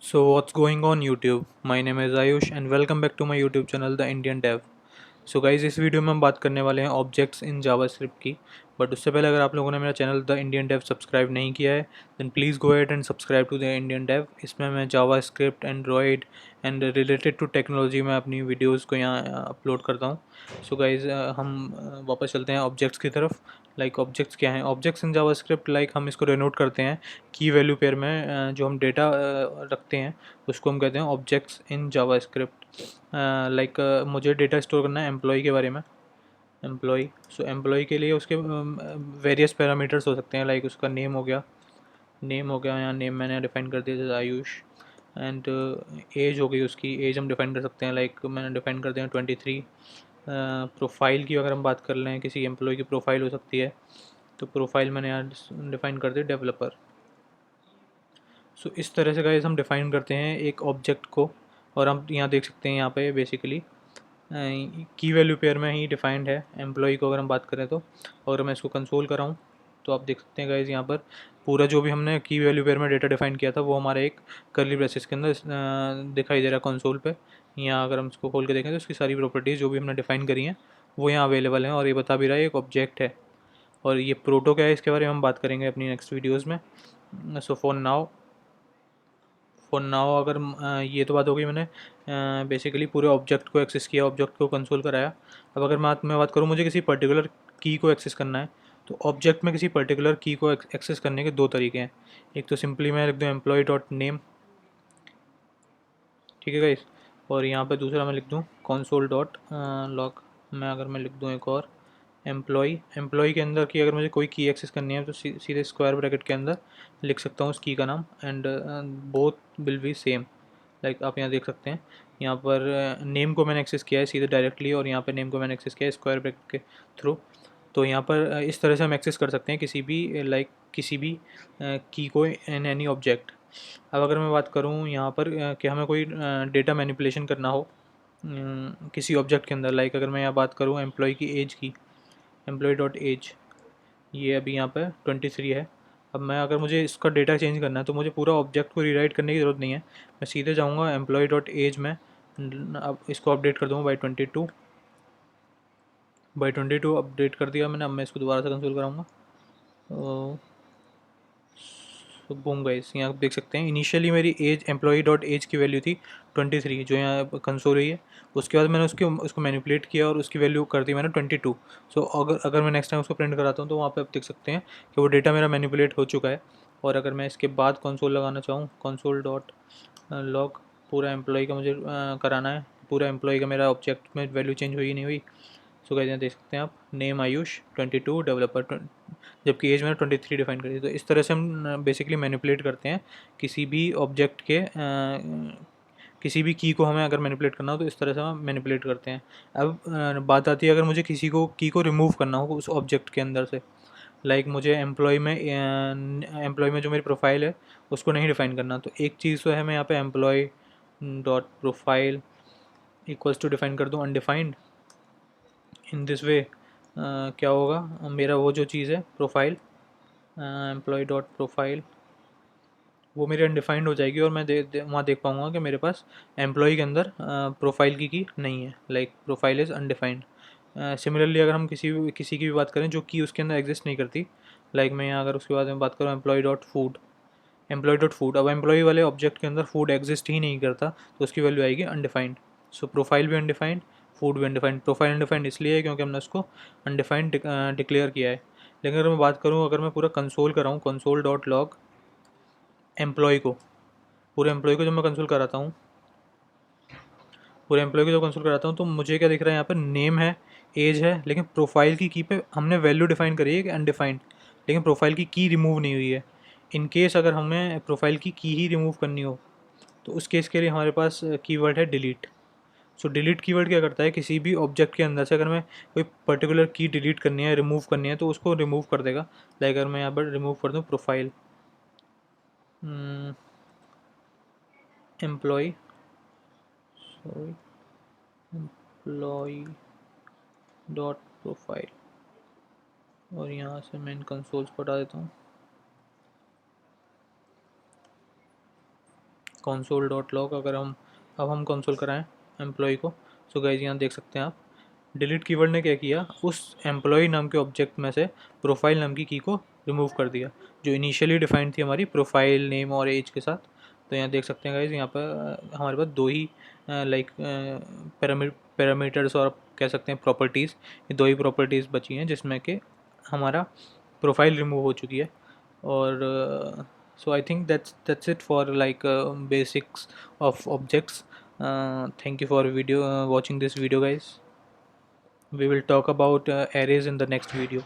So what's going on YouTube? My name is Ayush and welcome back to my YouTube channel The Indian Dev. So guys इस video में हम बात करने वाले हैं objects in JavaScript की। But उससे पहले अगर आप लोगों ने मेरा channel the Indian Dev subscribe नहीं किया है then please go ahead and subscribe to the Indian Dev. इसमें मैं JavaScript Android and related to technology में अपनी वीडियोस को यहाँ अपलोड करता हूँ। सो गाइज हम वापस चलते हैं ऑब्जेक्ट्स की तरफ। लाइक ऑब्जेक्ट्स क्या हैं? ऑब्जेक्ट्स इन जावास्क्रिप्ट लाइक हम इसको डिनोट करते हैं की वैल्यू पेयर में जो हम डेटा रखते हैं उसको हम कहते हैं ऑब्जेक्ट्स इन जावास्क्रिप्ट। लाइक मुझे डेटा स्टोर करना है एम्प्लॉय के बारे में। एम्प्लॉय, सो एम्प्लॉय के लिए उसके वेरियस पैरामीटर्स हो सकते हैं। लाइक उसका नेम हो गया, यहाँ नेम मैंने डिफाइन कर दिया जैसे आयुष। एंड एज हो गई, उसकी एज हम डिफाइन कर सकते हैं। लाइक मैंने डिफाइन कर दिया 23। प्रोफाइल की अगर हम बात कर लें, किसी एम्प्लॉय की प्रोफाइल हो सकती है, तो प्रोफाइल मैंने यहाँ डिफाइन कर दिया डेवलपर। सो इस तरह से गाइस हम डिफाइन करते हैं एक ऑब्जेक्ट को। और हम यहाँ देख सकते हैं, यहाँ पे बेसिकली की वैल्यू पेयर में ही डिफाइंड है एम्प्लॉय को अगर हम बात करें तो। और मैं इसको कंसोल कराऊँ तो आप देख सकते हैं गाइज यहाँ पर पूरा जो भी हमने की वैल्यू पेयर में डेटा डिफाइन किया था वो हमारे एक कर्ली ब्रेसेस के अंदर दिखाई दे रहा है कंसोल पे। यहाँ अगर हम इसको खोल के देखें तो इसकी सारी प्रॉपर्टीज़ जो भी हमने डिफाइन करी हैं वो यहाँ अवेलेबल हैं और ये बता भी रहा है एक ऑब्जेक्ट है। और ये प्रोटो क्या है इसके बारे में हम बात करेंगे अपनी नेक्स्ट वीडियोज़ में। सो फॉर नाउ अगर ये तो बात हो गई, मैंने बेसिकली पूरे ऑब्जेक्ट को एक्सेस किया, ऑब्जेक्ट को कंसोल कराया। अब अगर मैं बात करूँ मुझे किसी पर्टिकुलर की को एक्सेस करना है, तो ऑब्जेक्ट में किसी पर्टिकुलर की को एक्सेस करने के दो तरीके हैं। एक तो सिंपली मैं लिख दूँ एम्प्लॉय डॉट नेम, ठीक है गाइस। और यहाँ पे दूसरा मैं लिख दूँ कंसोल डॉट लॉग। मैं लिख दूँ एक और एम्प्लॉय के अंदर की अगर मुझे कोई की एक्सेस करनी है तो सीधे स्क्वायर ब्रैकेट के अंदर लिख सकता हूँ उस की का नाम। And both will be same. Like आप यहाँ देख सकते हैं, यहाँ पर नेम को मैंने एक्सेस किया है सीधे डायरेक्टली और यहाँ पे नेम को मैंने एक्सेस किया है स्क्वायर ब्रैकेट के थ्रू। तो यहाँ पर इस तरह से हम एक्सेस कर सकते हैं किसी भी किसी भी की को इन एनी ऑब्जेक्ट। अब अगर मैं बात करूँ यहाँ पर कि हमें कोई डेटा मैनिपुलेशन करना हो किसी ऑब्जेक्ट के अंदर। लाइक अगर मैं यहाँ बात करूँ एम्प्लॉय की एज की, एम्प्लॉय डॉट एज, ये अभी यहाँ पे 23 है। अब मैं अगर मुझे इसका डेटा चेंज करना है तो मुझे पूरा ऑब्जेक्ट को रीराइट करने की ज़रूरत नहीं है। मैं सीधे जाऊँगा एम्प्लॉय डॉट एज में, अब इसको अपडेट कर दूँगा बाई 22 अपडेट कर दिया मैंने। अब मैं इसको दोबारा से कंसोल कराऊँगा तो बूम गाइस, यहाँ आप देख सकते हैं इनिशियली मेरी एज एम्प्लॉई डॉट एज की वैल्यू थी 23 जो यहाँ कंसोल रही है। उसके बाद मैंने उसको मैनिपुलेट किया और उसकी वैल्यू कर दी मैंने 22। सो अगर अगर मैं नेक्स्ट टाइम उसको प्रिंट कराता हूँ तो वहाँ पे आप देख सकते हैं कि वो डेटा मेरा मैनिपुलेट हो चुका है। और अगर मैं इसके बाद कंसोल लगाना चाहूँ, कंसोल डॉट लॉग, पूरा एम्प्लॉई का मुझे कराना है, पूरा एम्प्लॉई का मेरा ऑब्जेक्ट में वैल्यू चेंज हुई नहीं हुई। सो गाइस यहाँ देख सकते हैं आप, नेम आयुष 22, डेवलपर, जबकि एज मैंने 23 डिफाइन करी थी। तो इस तरह से हम बेसिकली मैनिपुलेट करते हैं किसी भी ऑब्जेक्ट के किसी भी की को हमें अगर मैनिपुलेट करना हो तो इस तरह से हम मैनिपुलेट करते हैं। अब बात आती है अगर मुझे किसी को की को रिमूव करना हो उस ऑब्जेक्ट के अंदर से। लाइक मुझे एम्प्लॉय में जो मेरी प्रोफाइल है उसको नहीं डिफाइन करना, तो एक चीज़ तो है मैं यहाँ पे employ dot profile equals to define कर दूँ अनडिफाइंड। इन दिस वे क्या होगा, मेरा वो जो चीज़ है प्रोफाइल, एम्प्लॉय डॉट प्रोफाइल, वो मेरी अनडिफाइंड हो जाएगी और मैं वहाँ देख पाऊँगा कि मेरे पास एम्प्लॉय के अंदर प्रोफाइल की नहीं है। Like profile is undefined. Similarly अगर हम किसी की भी बात करें जो कि उसके अंदर एग्जिस्ट नहीं करती, लाइक मैं यहाँ अगर उसके बाद में बात करूँ एम्प्लॉय डॉट फूड, अब एम्प्लॉय वाले ऑब्जेक्ट के अंदर फूड एग्जिस्ट ही नहीं करता तो उसकी वैल्यू आएगी अनडिफाइंड। सो प्रोफाइल भी अनडिफाइंड, फूड भी अनडिफाइंड। प्रोफाइल अनडिफाइंड इसलिए है क्योंकि हमने उसको अनडिफाइंड डिक्लेयर किया है। लेकिन अगर मैं बात करूँ, अगर मैं पूरा कंसोल कराऊँ कंसोल डॉट लॉग एम्प्लॉय को, पूरे एम्प्लॉय को जब मैं कंसोल कराता हूँ, पूरे एम्प्लॉय को जब कंसोल कराता हूँ तो मुझे क्या दिख रहा है, यहाँ पर नेम है, एज है, लेकिन प्रोफाइल की पे हमने वैल्यू डिफाइन करी है कि अनडिफाइंड, लेकिन प्रोफाइल की रिमूव नहीं हुई है। इन केस अगर हमें प्रोफाइल की ही रिमूव करनी हो तो उस केस के लिए हमारे पास कीवर्ड है डिलीट। सो डिलीट कीवर्ड क्या करता है, किसी भी ऑब्जेक्ट के अंदर से अगर मैं कोई पर्टिकुलर की डिलीट करनी है, रिमूव करनी है, तो उसको रिमूव कर देगा। लाइक अगर मैं यहाँ पर रिमूव कर दूँ profile employ, sorry, employ dot profile, और यहाँ से मैं इन कंसोल्स को हटा देता हूँ। कंसोल डॉट लॉग, अगर हम कंसोल कराएं एम्प्लॉय को, सो गाइज यहाँ देख सकते हैं आप, डिलीट कीवर्ड ने क्या किया, उस एम्प्लॉय नाम के ऑब्जेक्ट में से प्रोफाइल नाम की की को रिमूव कर दिया, जो इनिशियली डिफाइंड थी हमारी प्रोफाइल नेम और एज के साथ। तो यहाँ देख सकते हैं गाइज, यहाँ पर हमारे पास दो ही लाइक पैरामीटर्स और आप कह सकते हैं प्रॉपर्टीज़, ये दो ही प्रॉपर्टीज़ बची हैं जिसमें कि हमारा प्रोफाइल रिमूव हो चुकी है। और so I think that's it for like basics of objects. Thank you for watching this video, guys. We will talk about arrays in the next video.